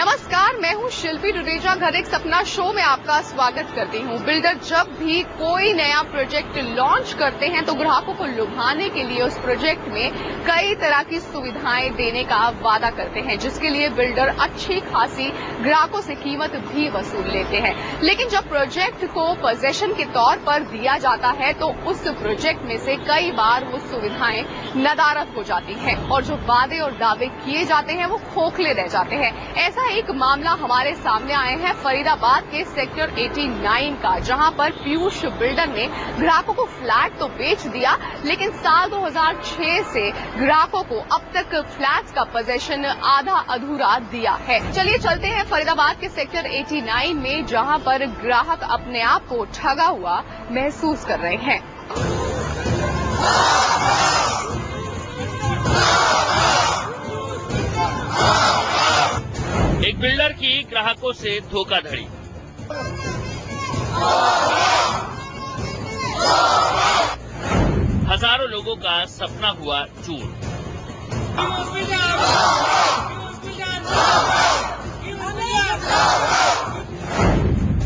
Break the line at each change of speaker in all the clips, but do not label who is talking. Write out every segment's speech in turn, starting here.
नमस्कार, मैं हूं शिल्पी डुडेजा। घर एक सपना शो में आपका स्वागत करती हूं। बिल्डर जब भी कोई नया प्रोजेक्ट लॉन्च करते हैं तो ग्राहकों को लुभाने के लिए उस प्रोजेक्ट में कई तरह की सुविधाएं देने का वादा करते हैं, जिसके लिए बिल्डर अच्छी खासी ग्राहकों से कीमत भी वसूल लेते हैं। लेकिन जब प्रोजेक्ट को पोजेशन के तौर पर दिया जाता है तो उस प्रोजेक्ट में से कई बार वो सुविधाएं नदारद हो जाती हैं और जो वादे और दावे किए जाते हैं वो खोखले रह जाते हैं। ऐसा एक मामला हमारे सामने आया है फरीदाबाद के सेक्टर 89 का, जहां पर पीयूष बिल्डर ने ग्राहकों को फ्लैट तो बेच दिया, लेकिन साल 2006 से ग्राहकों को अब तक फ्लैट्स का पोजेशन आधा अधूरा दिया है। चलिए चलते हैं फरीदाबाद के सेक्टर 89 में, जहां पर ग्राहक अपने आप को ठगा हुआ महसूस कर रहे हैं।
एक बिल्डर की ग्राहकों से धोखाधड़ी। हजारों लोगों का सपना हुआ चूर।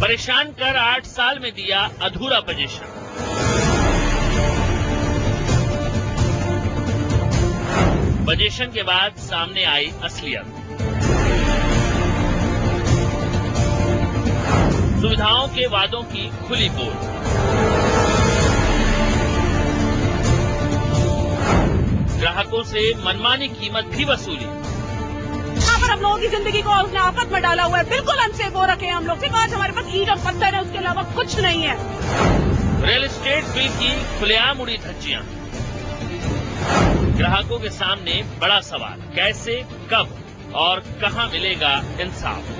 परेशान कर 8 साल में दिया अधूरा पोजीशन। पोजीशन के बाद सामने आई असलियत। सुविधाओं के वादों की खुली पोल। ग्राहकों से मनमानी कीमत भी वसूली।
यहाँ पर हम लोगों की जिंदगी को उसने आफत में डाला हुआ है। बिल्कुल अनसेफ हो रखे हैं हम लोग। सिर्फ आज हमारे पास ईंट और पत्थर है, उसके अलावा कुछ नहीं है।
रियल एस्टेट बिल की खुलेआम उड़ी धज्जियां। ग्राहकों के सामने बड़ा सवाल, कैसे, कब और कहां मिलेगा इंसाफ।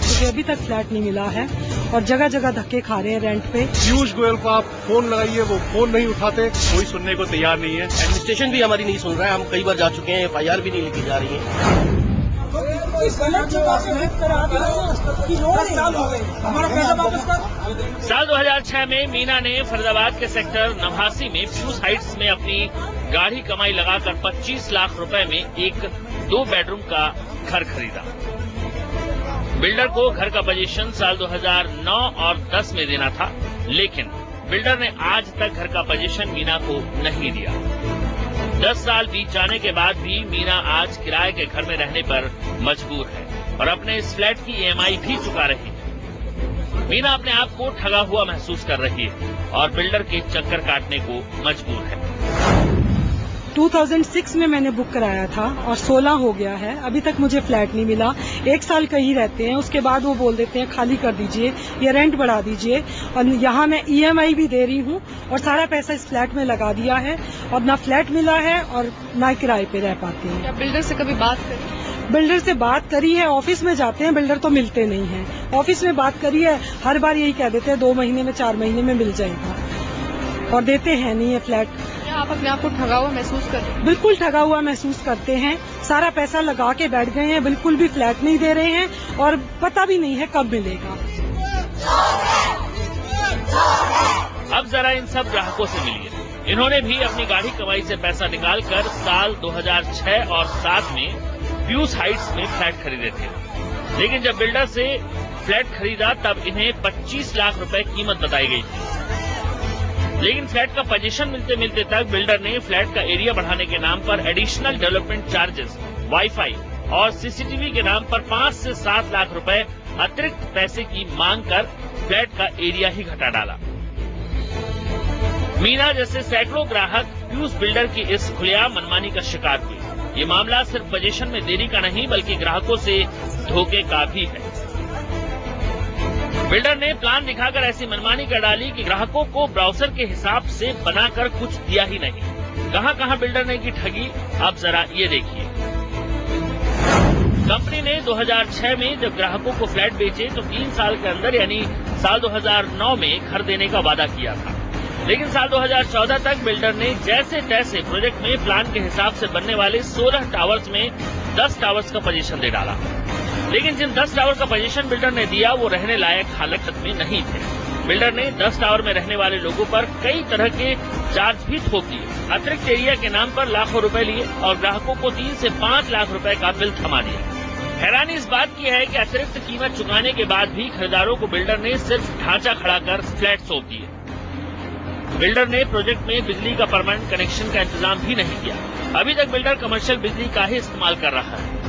मुझे अभी तक फ्लैट नहीं मिला है और जगह जगह धक्के खा रहे हैं रेंट पे।
पीयूष गोयल को आप फोन लगाइए, वो फोन नहीं उठाते, कोई सुनने को तैयार नहीं है।
एडमिनिस्ट्रेशन भी हमारी नहीं सुन रहा है। हम कई बार जा चुके हैं, FIR भी नहीं लिखी जा रही है।
साल 2006 में मीना ने फरीदाबाद के सेक्टर 89 में पीयूष हाइट्स में अपनी गाढ़ी कमाई लगाकर 25 लाख रुपए में एक 2 बेडरूम का घर खरीदा। बिल्डर को घर का पोजीशन साल 2009 और 10 में देना था, लेकिन बिल्डर ने आज तक घर का पोजीशन मीना को नहीं दिया। 10 साल बीत जाने के बाद भी मीना आज किराए के घर में रहने पर मजबूर है और अपने इस फ्लैट की EMI भी चुका रही है। मीना अपने आप को ठगा हुआ महसूस कर रही है और बिल्डर के चक्कर काटने को मजबूर है।
2006 में मैंने बुक कराया था और 16 हो गया है, अभी तक मुझे फ्लैट नहीं मिला। 1 साल कहीं रहते हैं, उसके बाद वो बोल देते हैं खाली कर दीजिए या रेंट बढ़ा दीजिए। और यहाँ मैं EMI भी दे रही हूँ और सारा पैसा इस फ्लैट में लगा दिया है और ना फ्लैट मिला है और ना किराए पे रह पाते हैं।
क्या बिल्डर से कभी बात करी?
बिल्डर से बात करी है, ऑफिस में जाते हैं, बिल्डर तो मिलते नहीं है। ऑफिस में बात करी है, हर बार यही कह देते हैं 2 महीने में 4 महीने में मिल जाएगा और देते हैं नहीं है फ्लैट।
क्या आप अपने आप को ठगा हुआ महसूस करते हैं?
बिल्कुल ठगा हुआ महसूस करते हैं। सारा पैसा लगा के बैठ गए हैं, बिल्कुल भी फ्लैट नहीं दे रहे हैं और पता भी नहीं है कब मिलेगा।
अब जरा इन सब ग्राहकों से मिलिए। इन्होंने भी अपनी गाढ़ी कमाई से पैसा निकालकर साल 2006 और 7 में पीयूष हाइट्स में फ्लैट खरीदे थे, लेकिन जब बिल्डर से फ्लैट खरीदा तब इन्हें 25 लाख रुपए कीमत बताई गई थी। लेकिन फ्लैट का पोजीशन मिलते मिलते तक बिल्डर ने फ्लैट का एरिया बढ़ाने के नाम पर एडिशनल डेवलपमेंट चार्जेस, वाईफाई और CCTV के नाम पर 5 से 7 लाख रुपए अतिरिक्त पैसे की मांग कर फ्लैट का एरिया ही घटा डाला। मीना जैसे सैकड़ों ग्राहक पीयूष बिल्डर की इस खुलेआम मनमानी का शिकार हुए। ये मामला सिर्फ पोजीशन में देरी का नहीं बल्कि ग्राहकों से धोखे का भी है। बिल्डर ने प्लान दिखाकर ऐसी मनमानी कर डाली कि ग्राहकों को ब्राउजर के हिसाब से बनाकर कुछ दिया ही नहीं। कहां बिल्डर ने की ठगी, अब जरा ये देखिए। कंपनी ने 2006 में जब ग्राहकों को फ्लैट बेचे तो 3 साल के अंदर यानी साल 2009 में घर देने का वादा किया था, लेकिन साल 2014 तक बिल्डर ने जैसे तैसे प्रोजेक्ट में प्लान के हिसाब से बनने वाले 16 टावर्स में 10 टावर्स का पोजीशन दे डाला। लेकिन जिन 10 टावर का पोजीशन बिल्डर ने दिया वो रहने लायक हालत में नहीं थे। बिल्डर ने 10 टावर में रहने वाले लोगों पर कई तरह के चार्ज भी ठोक दिए, अतिरिक्त एरिया के नाम पर लाखों रुपए लिए और ग्राहकों को 3 से 5 लाख रुपए का बिल थमा दिया। हैरानी इस बात की है कि अतिरिक्त कीमत चुकाने के बाद भी खरीदारों को बिल्डर ने सिर्फ ढांचा खड़ा कर फ्लैट सौंप दिए। बिल्डर ने प्रोजेक्ट में बिजली का परमानेंट कनेक्शन का इंतजाम भी नहीं किया। अभी तक बिल्डर कमर्शियल बिजली का ही इस्तेमाल कर रहा है।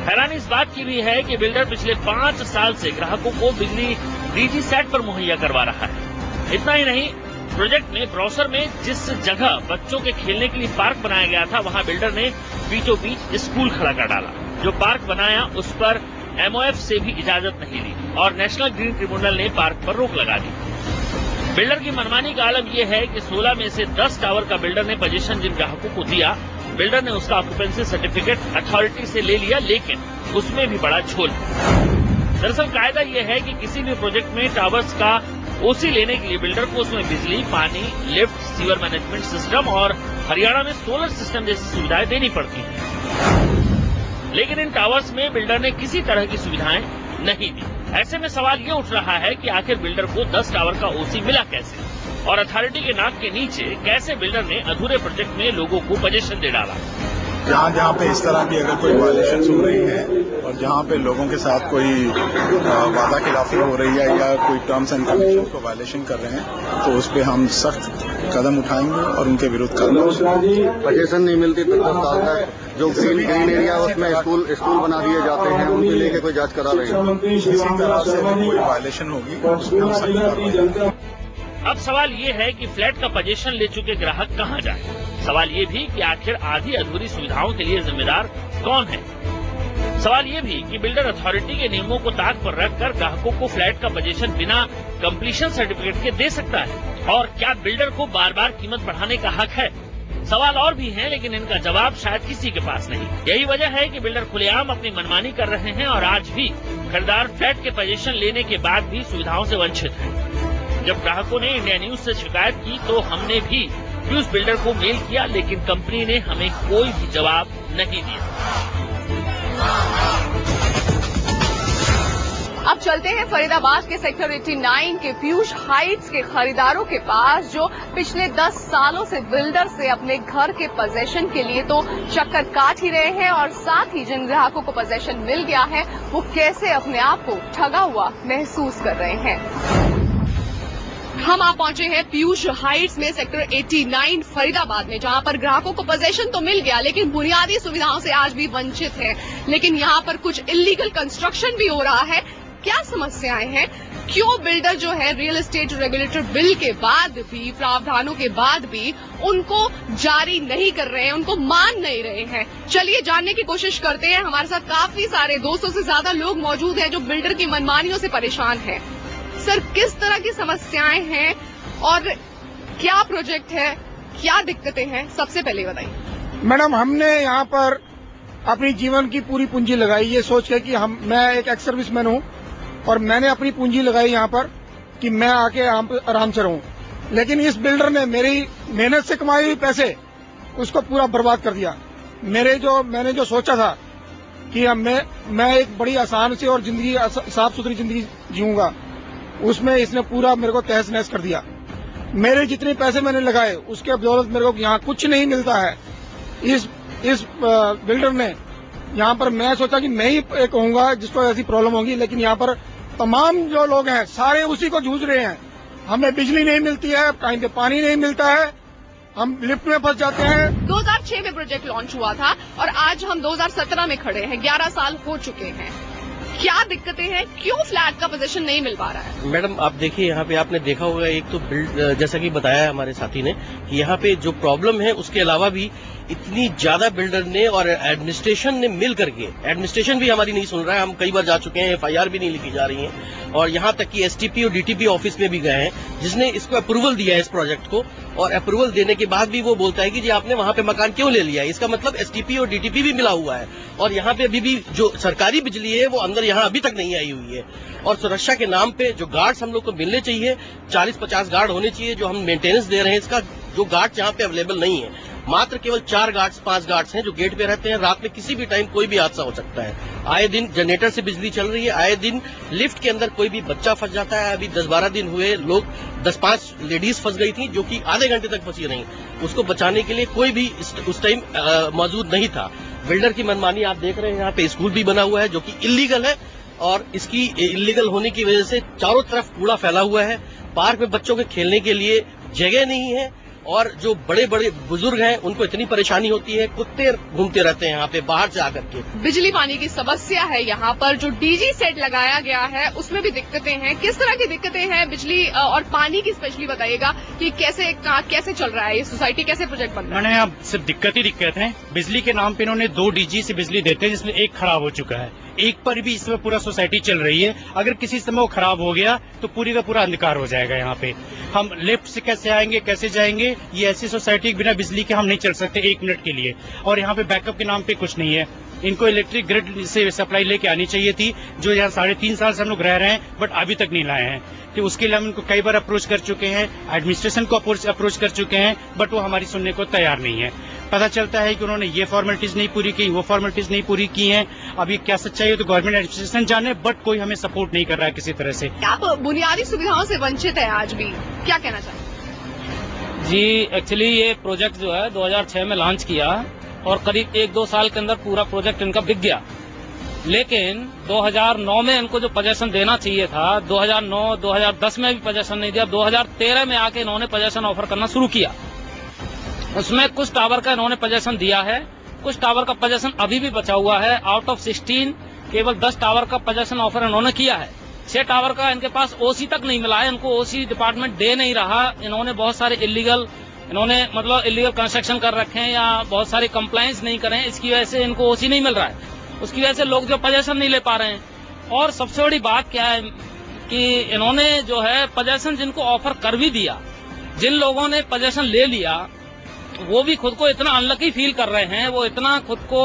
हैरानी इस बात की भी है कि बिल्डर पिछले 5 साल से ग्राहकों को बिजली डीजी सेट पर मुहैया करवा रहा है। इतना ही नहीं, प्रोजेक्ट में ब्रॉसर में जिस जगह बच्चों के खेलने के लिए पार्क बनाया गया था, वहां बिल्डर ने बीचों बीच स्कूल खड़ा कर डाला। जो पार्क बनाया उस पर MOF से भी इजाजत नहीं ली और नेशनल ग्रीन ट्रिब्यूनल ने पार्क पर रोक लगा दी। बिल्डर की मनमानी का आलम यह है कि 16 में से 10 टावर का बिल्डर ने पोजीशन जिन ग्राहकों को दिया, बिल्डर ने उसका ऑक्यूपेंसी सर्टिफिकेट अथॉरिटी से ले लिया, लेकिन उसमें भी बड़ा झोल। दरअसल कायदा यह है कि किसी भी प्रोजेक्ट में टावर्स का OC लेने के लिए बिल्डर को उसमें बिजली, पानी, लिफ्ट, सीवर मैनेजमेंट सिस्टम और हरियाणा में सोलर सिस्टम जैसी सुविधाएं देनी पड़ती हैं। लेकिन इन टावर्स में बिल्डर ने किसी तरह की सुविधाएं नहीं दी। ऐसे में सवाल ये उठ रहा है कि आखिर बिल्डर को 10 टावर का OC मिला कैसे, और अथॉरिटी के नाक के नीचे कैसे बिल्डर ने अधूरे प्रोजेक्ट में लोगों को पोजीशन दे डाला।
जहाँ जहाँ पे इस तरह की अगर कोई वायलेशन हो रही है और जहाँ पे लोगों के साथ कोई वादा खिलाफी हो रही है या कोई टर्म्स एंड कंडीशन को वायलेशन कर रहे हैं, तो उस पर हम सख्त कदम उठाएंगे और उनके विरुद्ध कार्रवाई।
पोजीशन नहीं मिलती 10 साल तक, जो ग्रीन एरिया उसमें स्कूल बना दिए जाते हैं, उनके लेके कोई जांच करा रहे हैं।
इसी तरह से कोई वायलेशन होगी उसमें हम सख्त कार्रवाई।
अब सवाल ये है कि फ्लैट का पोजीशन ले चुके ग्राहक कहाँ जाए। सवाल ये भी कि आखिर आधी अधूरी सुविधाओं के लिए जिम्मेदार कौन है। सवाल ये भी कि बिल्डर अथॉरिटी के नियमों को ताक पर रखकर ग्राहकों को फ्लैट का पोजीशन बिना कंप्लीशन सर्टिफिकेट के दे सकता है, और क्या बिल्डर को बार बार कीमत बढ़ाने का हक है। सवाल और भी हैं, लेकिन इनका जवाब शायद किसी के पास नहीं। यही वजह है कि बिल्डर खुलेआम अपनी मनमानी कर रहे हैं और आज भी खरीदार फ्लैट के पोजीशन लेने के बाद भी सुविधाओं से वंचित है। जब ग्राहकों ने इंडिया न्यूज से शिकायत की तो हमने भी फ्यूज बिल्डर को मेल किया, लेकिन कंपनी ने हमें कोई भी जवाब नहीं दिया।
अब चलते हैं फरीदाबाद के सेक्टर 89 के पीयूष हाइट्स के खरीदारों के पास, जो पिछले 10 सालों से बिल्डर से अपने घर के पोजीशन के लिए तो चक्कर काट ही रहे हैं, और साथ ही जिन ग्राहकों को पोजीशन मिल गया है वो कैसे अपने आप को ठगा हुआ महसूस कर रहे हैं। हम आप पहुंचे हैं पीयूष हाइट्स में सेक्टर 89 फरीदाबाद में, जहां पर ग्राहकों को पोजीशन तो मिल गया लेकिन बुनियादी सुविधाओं से आज भी वंचित है। लेकिन यहां पर कुछ इलीगल कंस्ट्रक्शन भी हो रहा है। क्या समस्याएं हैं, क्यों बिल्डर जो है रियल एस्टेट रेगुलेटर बिल के बाद भी, प्रावधानों के बाद भी उनको जारी नहीं कर रहे हैं, उनको मान नहीं रहे हैं। चलिए जानने की कोशिश करते हैं। हमारे साथ काफी सारे 200 से ज्यादा लोग मौजूद हैं जो बिल्डर की मनमानियों से परेशान हैं। सर, किस तरह की समस्याएं हैं और क्या प्रोजेक्ट है, क्या दिक्कतें हैं, सबसे पहले बताइए।
मैडम, हमने यहाँ पर अपनी जीवन की पूरी पूंजी लगाई, ये सोच के कि मैं एक एक्स सर्विसमैन हूँ और मैंने अपनी पूंजी लगाई यहाँ पर कि मैं आके आराम से रहूं। लेकिन इस बिल्डर ने मेरी मेहनत से कमाई हुई पैसे उसको पूरा बर्बाद कर दिया। मैंने जो सोचा था कि मैं एक बड़ी आसान सी और जिंदगी साफ सुथरी जिंदगी जीऊंगा, उसमें इसने पूरा मेरे को तहस नहस कर दिया। मेरे जितने पैसे मैंने लगाए उसके बदौलत मेरे को यहाँ कुछ नहीं मिलता है। इस बिल्डर ने यहाँ पर, मैं सोचा कि मैं ही एक होऊंगा जिसको ऐसी प्रॉब्लम होगी, लेकिन यहाँ पर तमाम जो लोग हैं सारे उसी को जूझ रहे हैं। हमें बिजली नहीं मिलती है, टाइम पे पानी नहीं मिलता है, हम लिफ्ट में फंस जाते हैं।
2006 में प्रोजेक्ट लॉन्च हुआ था और आज हम 2017 में खड़े हैं, 11 साल हो चुके हैं। क्या दिक्कतें हैं, क्यों फ्लैट का पोजीशन नहीं मिल पा रहा है?
मैडम, आप देखिए, यहाँ पे आपने देखा होगा, एक तो जैसा कि बताया हमारे साथी ने कि यहाँ पे जो प्रॉब्लम है उसके अलावा भी इतनी ज्यादा बिल्डर ने और एडमिनिस्ट्रेशन ने मिल करके, एडमिनिस्ट्रेशन भी हमारी नहीं सुन रहा है। हम कई बार जा चुके हैं, FIR भी नहीं लिखी जा रही है, और यहाँ तक कि STP और DTP ऑफिस में भी गए हैं, जिसने इसको अप्रूवल दिया है इस प्रोजेक्ट को, और अप्रूवल देने के बाद भी वो बोलता है कि जी आपने वहां पे मकान क्यों ले लिया है। इसका मतलब STP और DTP भी मिला हुआ है, और यहाँ पे अभी भी जो सरकारी बिजली है वो अंदर यहाँ अभी तक नहीं आई हुई है। और सुरक्षा के नाम पे जो गार्ड्स हम लोग को मिलने चाहिए, 40-50 गार्ड होने चाहिए जो हम मेंटेनेंस दे रहे हैं, इसका जो गार्ड यहाँ पे अवेलेबल नहीं है। मात्र केवल 4 गार्ड्स 5 गार्ड्स हैं जो गेट पे रहते हैं। रात में किसी भी टाइम कोई भी हादसा हो सकता है। आए दिन जनरेटर से बिजली चल रही है, आए दिन लिफ्ट के अंदर कोई भी बच्चा फंस जाता है। अभी 10-12 दिन हुए, लोग 10-5 लेडीज फंस गई थी जो कि आधे घंटे तक फंसी रही। उसको बचाने के लिए कोई भी उस टाइम मौजूद नहीं था। बिल्डर की मनमानी आप देख रहे हैं, यहाँ पे स्कूल भी बना हुआ है जो कि इलीगल है, और इसकी इलीगल होने की वजह से चारों तरफ कूड़ा फैला हुआ है। पार्क में बच्चों के खेलने के लिए जगह नहीं है, और जो बड़े बड़े बुजुर्ग हैं उनको इतनी परेशानी होती है, कुत्ते घूमते रहते हैं यहाँ पे बाहर से आकर के।
बिजली पानी की समस्या है यहाँ पर, जो डीजी सेट लगाया गया है उसमें भी दिक्कतें हैं। किस तरह की दिक्कतें हैं बिजली और पानी की स्पेशली बताइएगा कि कैसे चल रहा है ये सोसाइटी, कैसे प्रोजेक्ट बन रहा है?
मैंने अब सिर्फ दिक्कत है। बिजली के नाम पे इन्होंने 2 डीजी से बिजली देते हैं, जिसमें एक खराब हो चुका है, एक पर भी इस समय पूरा सोसाइटी चल रही है। अगर किसी समय वो खराब हो गया तो पूरी का पूरा अंधकार हो जाएगा यहाँ पे। हम लिफ्ट से कैसे आएंगे, कैसे जाएंगे? ये ऐसी सोसाइटी बिना बिजली के हम नहीं चल सकते 1 मिनट के लिए। और यहाँ पे बैकअप के नाम पे कुछ नहीं है। इनको इलेक्ट्रिक ग्रिड से सप्लाई लेके आनी चाहिए थी, जो यहाँ 3.5 साल से हम लोग रह रहे हैं, बट अभी तक नहीं लाए हैं। तो उसके लिए हम इनको कई बार अप्रोच कर चुके हैं, एडमिनिस्ट्रेशन को अप्रोच कर चुके हैं, बट वो हमारी सुनने को तैयार नहीं है। पता चलता है कि उन्होंने ये फॉर्मेलिटीज नहीं पूरी की, वो फॉर्मेलिटीज नहीं पूरी की हैं। अब ये क्या सच्चाई है तो गवर्नमेंट एडमिनिस्ट्रेशन जाने, बट कोई हमें सपोर्ट नहीं कर रहा है किसी तरह से।
आप बुनियादी सुविधाओं से वंचित है आज भी, क्या कहना चाहते हैं?
जी, एक्चुअली ये प्रोजेक्ट जो है 2006 में लॉन्च किया और करीब 1-2 साल के अंदर पूरा प्रोजेक्ट इनका बिक गया। लेकिन 2009 में इनको जो पोजेशन देना चाहिए था, 2009, 2010 में भी पोजेशन नहीं दिया, 2013 में आके इन्होंने पोजेशन ऑफर करना शुरू किया। उसमें कुछ टावर का इन्होंने पोजेशन दिया है, कुछ टावर का पोजेशन अभी भी बचा हुआ है। आउट ऑफ 16 केवल 10 टावर का पोजेशन ऑफर इन्होंने किया है। 6 टावर का इनके पास ओसी तक नहीं मिला है, इनको ओसी डिपार्टमेंट दे नहीं रहा। इन्होंने बहुत सारे इलीगल कंस्ट्रक्शन कर रखे हैं या बहुत सारे कंप्लायंस नहीं करे हैं, इसकी वजह से इनको ओसी नहीं मिल रहा है। उसकी वजह से लोग जो पोजेशन नहीं ले पा रहे हैं। और सबसे बड़ी बात क्या है कि इन्होंने जो है पोजेशन जिनको ऑफर कर भी दिया, जिन लोगों ने पोजेशन ले लिया वो भी खुद को इतना अनलकी फील कर रहे हैं, वो इतना खुद को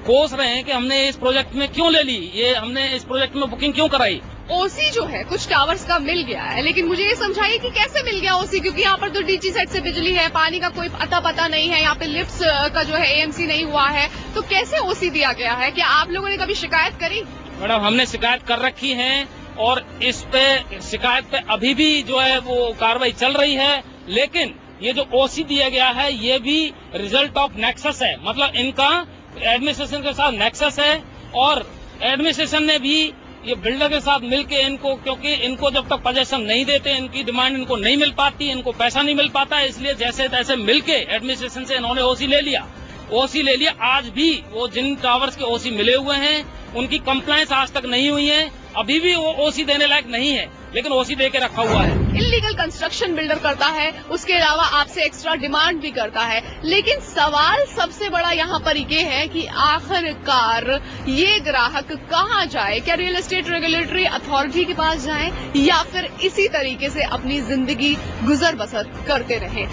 कोस रहे हैं कि हमने इस प्रोजेक्ट में क्यों ले ली, ये हमने इस प्रोजेक्ट में बुकिंग क्यों कराई।
ओसी जो है कुछ टावर्स का मिल गया है, लेकिन मुझे ये समझाइए कि कैसे मिल गया ओसी, क्योंकि यहाँ पर तो डीजी सेट से बिजली है, पानी का कोई अता पता नहीं है, यहाँ पे लिफ्ट्स का जो है एएमसी नहीं हुआ है, तो कैसे ओसी दिया गया है? क्या आप लोगों ने कभी शिकायत करी?
मैडम, हमने शिकायत कर रखी है और इस पे शिकायत पे अभी भी जो है वो कार्रवाई चल रही है। लेकिन ये जो ओसी दिया गया है ये भी रिजल्ट ऑफ नेक्सस है, मतलब इनका एडमिनिस्ट्रेशन के साथ नेक्सस है, और एडमिनिस्ट्रेशन ने भी ये बिल्डर के साथ मिलके इनको, क्योंकि इनको जब तक पोजेशन नहीं देते इनकी डिमांड इनको नहीं मिल पाती, इनको पैसा नहीं मिल पाता, इसलिए जैसे तैसे मिलके एडमिनिस्ट्रेशन से इन्होंने ओसी ले लिया। आज भी वो जिन टावर्स के ओसी मिले हुए हैं उनकी कंप्लायंस आज तक नहीं हुई है, अभी भी वो ओसी देने लायक नहीं है, लेकिन ओसी दे के रखा हुआ है।
इलीगल कंस्ट्रक्शन बिल्डर करता है, उसके अलावा आपसे एक्स्ट्रा डिमांड भी करता है, लेकिन सवाल सबसे बड़ा यहाँ पर ये है कि आखिरकार ये ग्राहक कहाँ जाए? क्या रियल एस्टेट रेगुलेटरी अथॉरिटी के पास जाए या फिर इसी तरीके से अपनी जिंदगी गुजर बसर करते रहें?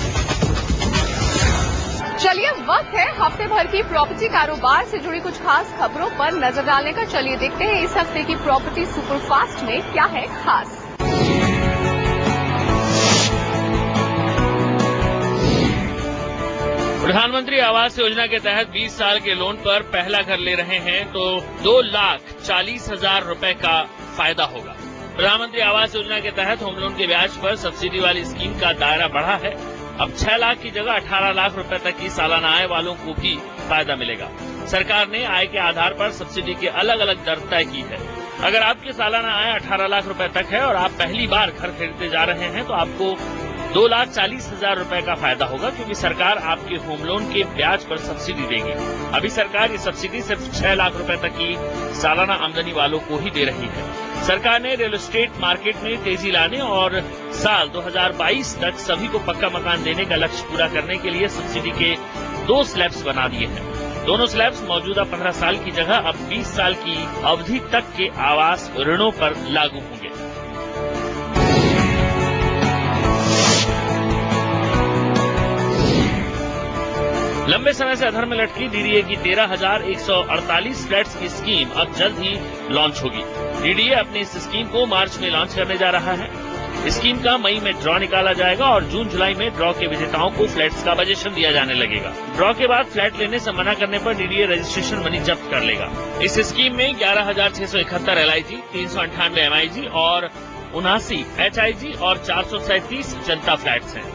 चलिए, वक्त है हफ्ते भर की प्रॉपर्टी कारोबार से जुड़ी कुछ खास खबरों पर नजर डालने का। चलिए देखते हैं इस हफ्ते की प्रॉपर्टी सुपरफास्ट में क्या है खास।
प्रधानमंत्री आवास योजना के तहत 20 साल के लोन पर पहला घर ले रहे हैं तो 2,40,000 रुपए का फायदा होगा। प्रधानमंत्री आवास योजना के तहत होम लोन के ब्याज पर सब्सिडी वाली स्कीम का दायरा बढ़ा है। अब 6 लाख की जगह 18 लाख रुपए तक की सालाना आय वालों को भी फायदा मिलेगा। सरकार ने आय के आधार पर सब्सिडी के अलग अलग दर तय की है। अगर आपकी सालाना आय 18 लाख रुपए तक है और आप पहली बार घर खरीदते जा रहे हैं तो आपको 2,40,000 रुपए का फायदा होगा, क्योंकि सरकार आपके होम लोन के ब्याज पर सब्सिडी देगी। अभी सरकार ये सब्सिडी सिर्फ 6 लाख रुपए तक की सालाना आमदनी वालों को ही दे रही है। सरकार ने रियल एस्टेट मार्केट में तेजी लाने और साल 2022 तक सभी को पक्का मकान देने का लक्ष्य पूरा करने के लिए सब्सिडी के 2 स्लैब्स बना दिए हैं। दोनों स्लैब्स मौजूदा 15 साल की जगह अब 20 साल की अवधि तक के आवास ऋणों पर लागू होंगे। लंबे समय से अधर में लटकी डीडीए की 13,148 फ्लैट्स की स्कीम अब जल्द ही लॉन्च होगी। डीडीए अपनी इस स्कीम को मार्च में लॉन्च करने जा रहा है। स्कीम का मई में ड्रॉ निकाला जाएगा और जून जुलाई में ड्रॉ के विजेताओं को फ्लैट्स का पोजीशन दिया जाने लगेगा। ड्रॉ के बाद फ्लैट लेने से मना करने पर डीडीए रजिस्ट्रेशन मनी जब्त कर लेगा। इस स्कीम में 11,671 LIG, 398 MIG और 79 HIG और 437 जनता फ्लैट्स हैं।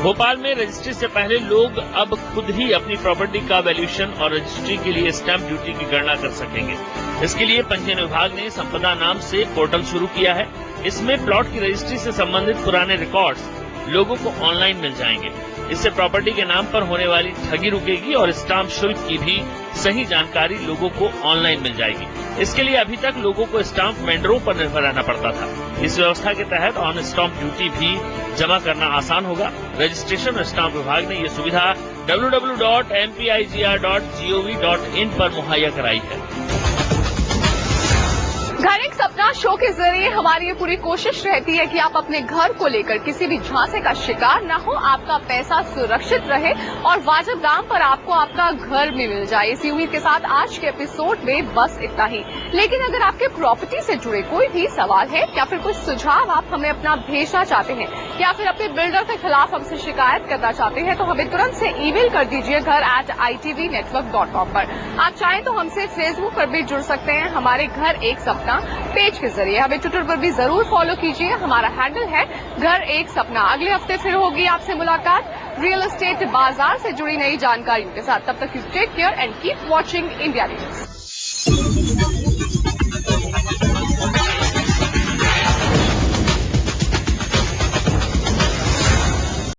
भोपाल में रजिस्ट्री से पहले लोग अब खुद ही अपनी प्रॉपर्टी का वैल्यूएशन और रजिस्ट्री के लिए स्टैंप ड्यूटी की गणना कर सकेंगे। इसके लिए पंजीयन विभाग ने संपदा नाम से पोर्टल शुरू किया है। इसमें प्लॉट की रजिस्ट्री से संबंधित पुराने रिकॉर्ड्स लोगों को ऑनलाइन मिल जाएंगे। इससे प्रॉपर्टी के नाम पर होने वाली ठगी रुकेगी और स्टाम्प शुल्क की भी सही जानकारी लोगों को ऑनलाइन मिल जाएगी। इसके लिए अभी तक लोगों को स्टाम्प वेंडरों पर निर्भर रहना पड़ता था। इस व्यवस्था के तहत ऑन स्टाम्प ड्यूटी भी जमा करना आसान होगा। रजिस्ट्रेशन और स्टाम्प विभाग ने ये सुविधा www.mpigr.gov.in पर मुहैया कराई है।
घर एक सपना शो के जरिए हमारी ये पूरी कोशिश रहती है कि आप अपने घर को लेकर किसी भी झांसे का शिकार न हो, आपका पैसा सुरक्षित रहे और वाजिब दाम पर आपको आपका घर भी मिल जाए। इसी उम्मीद के साथ आज के एपिसोड में बस इतना ही। लेकिन अगर आपके प्रॉपर्टी से जुड़े कोई भी सवाल है या फिर कुछ सुझाव आप हमें अपना भेजना चाहते हैं या फिर अपने बिल्डर के खिलाफ हमसे शिकायत करना चाहते हैं तो हमें तुरंत से ईमेल कर दीजिए घर@itvnetwork.com पर। आप चाहें तो हमसे फेसबुक पर भी जुड़ सकते हैं हमारे घर एक सपना पेज के जरिए। हमें ट्विटर पर भी जरूर फॉलो कीजिए, हमारा हैंडल है घर एक सपना। अगले हफ्ते फिर होगी आपसे मुलाकात रियल एस्टेट बाजार से जुड़ी नई जानकारियों के साथ। तब तक take care and keep watching India news.